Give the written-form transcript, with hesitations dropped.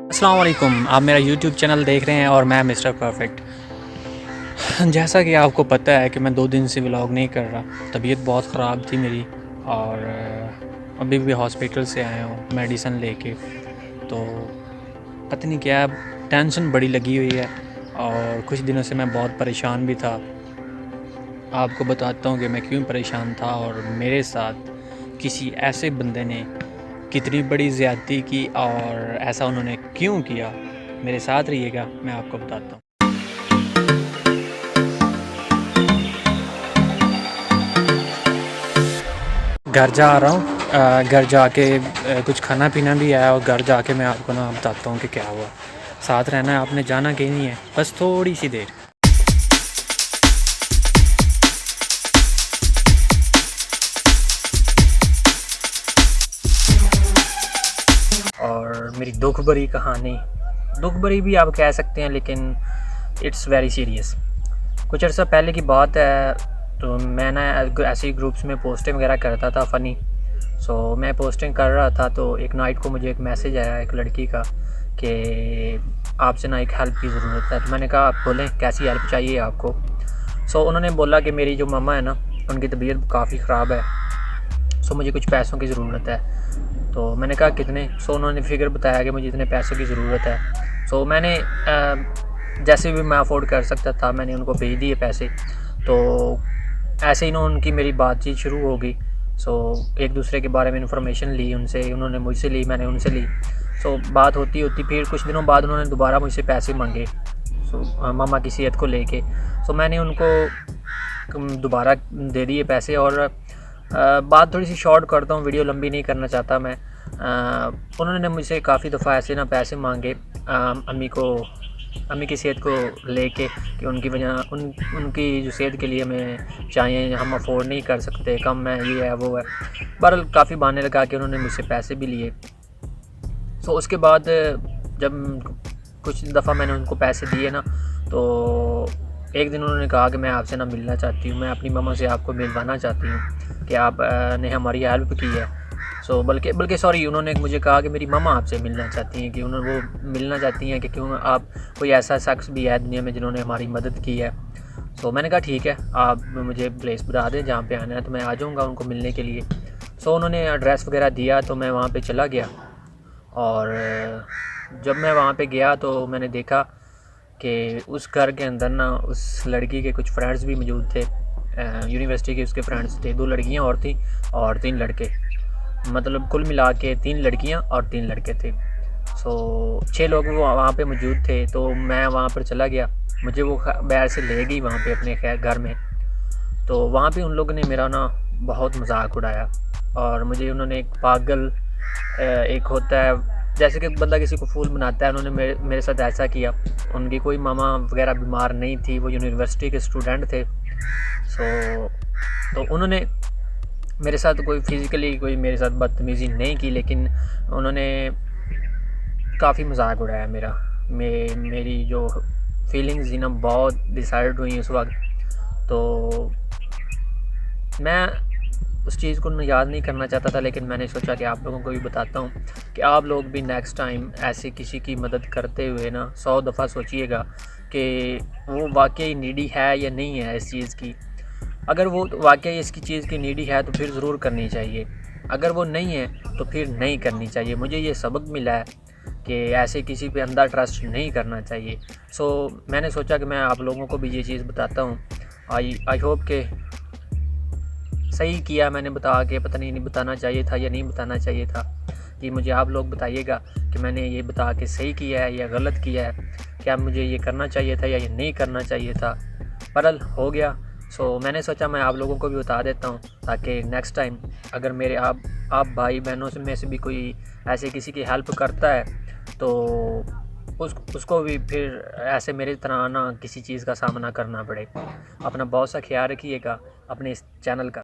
अस्सलाम वालेकुम, आप मेरा यूट्यूब चैनल देख रहे हैं और मैं मिस्टर परफेक्ट। जैसा कि आपको पता है कि मैं 2 दिन से व्लॉग नहीं कर रहा। तबीयत बहुत ख़राब थी मेरी और अभी भी हॉस्पिटल से आया हूँ मेडिसिन लेके। तो पता नहीं क्या टेंशन बड़ी लगी हुई है और कुछ दिनों से मैं बहुत परेशान भी था। आपको बताता हूँ कि मैं क्यों परेशान था और मेरे साथ किसी ऐसे बंदे ने कितनी बड़ी ज़्यादती की और ऐसा उन्होंने क्यों किया। मेरे साथ रहिएगा, मैं आपको बताता हूँ। घर जा रहा हूँ, घर जाके कुछ खाना पीना भी आया और घर जाके मैं आपको ना बताता हूँ कि क्या हुआ। साथ रहना है, आपने जाना कहीं नहीं है, बस थोड़ी सी देर। और मेरी दुख भरी कहानी, दुख भरी भी आप कह सकते हैं, लेकिन इट्स वेरी सीरियस। कुछ अर्सा पहले की बात है, तो मैं ना ऐसे ही ग्रुप्स में पोस्टिंग वगैरह करता था फ़नी। मैं पोस्टिंग कर रहा था तो एक नाइट को मुझे एक मैसेज आया एक लड़की का कि आपसे ना एक हेल्प की ज़रूरत है। तो मैंने कहा, आप बोलें कैसी हेल्प चाहिए आपको। उन्होंने बोला कि मेरी जो मम्मा है ना, उनकी तबीयत काफ़ी ख़राब है, मुझे कुछ पैसों की ज़रूरत है। तो मैंने कहा कितने। उन्होंने फिगर बताया कि मुझे इतने पैसों की ज़रूरत है। मैंने जैसे भी मैं अफोर्ड कर सकता था मैंने उनको भेज दिए पैसे। तो ऐसे ही ना उनकी मेरी बातचीत शुरू हो गई। एक दूसरे के बारे में इन्फॉर्मेशन ली उनसे, उन्होंने मुझसे ली, मैंने उनसे ली। बात होती होती फिर कुछ दिनों बाद उन्होंने दोबारा मुझसे पैसे मांगे मामा की सेहत को लेके। मैंने उनको दोबारा दे दिए पैसे। और बात थोड़ी सी शॉर्ट करता हूँ, वीडियो लंबी नहीं करना चाहता मैं। उन्होंने मुझसे काफ़ी दफ़ा ऐसे ना पैसे मांगे अम्मी की सेहत को लेके कि उनकी वजह उनकी जो सेहत के लिए हमें चाहिए, हम अफोर्ड नहीं कर सकते, कम है, ये है वो है। बहरहाल काफ़ी बहाने लगा के उन्होंने मुझसे पैसे भी लिए। उसके बाद जब कुछ दफ़ा मैंने उनको पैसे दिए ना, तो एक दिन उन्होंने कहा कि मैं आपसे ना मिलना चाहती हूँ, मैं अपनी मम्मा से आपको मिलवाना चाहती हूँ कि आप ने हमारी हेल्प की है। बल्कि सॉरी, उन्होंने मुझे कहा कि मेरी मम्मा आपसे मिलना चाहती हैं, कि वो मिलना चाहती हैं कि क्यों आप कोई ऐसा शख्स भी है दुनिया में जिन्होंने हमारी मदद की है। मैंने कहा ठीक है, आप मुझे प्लेस बता दें जहाँ पे आना है, तो मैं आ जाऊँगा उनको मिलने के लिए। उन्होंने एड्रेस वगैरह दिया तो मैं वहाँ पे चला गया। और जब मैं वहाँ पे गया तो मैंने देखा कि उस घर के अंदर ना उस लड़की के कुछ फ्रेंड्स भी मौजूद थे। यूनिवर्सिटी के उसके फ्रेंड्स थे, 2 लड़कियाँ और थी और 3 लड़के, मतलब कुल मिला के 3 लड़कियाँ और 3 लड़के थे। 6 लोग वो वहाँ पे मौजूद थे। तो मैं वहाँ पर चला गया, मुझे वो बाहर से ले गई वहाँ पे अपने घर में। तो वहाँ पे उन लोगों ने मेरा ना बहुत मजाक उड़ाया और मुझे उन्होंने एक पागल, एक होता है जैसे कि बंदा किसी को फूल बनाता है, उन्होंने मेरे साथ ऐसा किया। उनकी कोई मामा वगैरह बीमार नहीं थी, वो यूनिवर्सिटी के स्टूडेंट थे। तो उन्होंने मेरे साथ कोई फिज़िकली कोई मेरे साथ बदतमीज़ी नहीं की, लेकिन उन्होंने काफ़ी मजाक उड़ाया मेरा। मेरी जो फीलिंग्स थी ना बहुत डिसाइड हुई उस वक्त। तो मैं उस चीज़ को याद नहीं करना चाहता था, लेकिन मैंने सोचा कि आप लोगों को भी बताता हूँ कि आप लोग भी नेक्स्ट टाइम ऐसे किसी की मदद करते हुए ना 100 दफ़ा सोचिएगा कि वो वाकई नीडी है या नहीं है इस चीज़ की। अगर वो वाकई इसकी चीज़ की नीडी है तो फिर ज़रूर करनी चाहिए, अगर वो नहीं है तो फिर नहीं करनी चाहिए। मुझे ये सबक मिला है कि ऐसे किसी पे अंधा ट्रस्ट नहीं करना चाहिए। मैंने सोचा कि मैं आप लोगों को भी ये चीज़ बताता हूँ। आई होप के सही किया मैंने बता के, पता नहीं बताना चाहिए था या नहीं बताना चाहिए था। ये मुझे आप लोग बताइएगा कि मैंने ये बता के सही किया है या गलत किया है, क्या मुझे ये करना चाहिए था या ये नहीं करना चाहिए था। बहरहाल हो गया। मैंने सोचा मैं आप लोगों को भी बता देता हूँ, ताकि नेक्स्ट टाइम अगर मेरे आप भाई बहनों में से भी कोई ऐसे किसी की हेल्प करता है तो उसको भी फिर ऐसे मेरी तरह ना किसी चीज़ का सामना करना पड़े। अपना बहुत सा ख्याल रखिएगा, अपने इस चैनल का।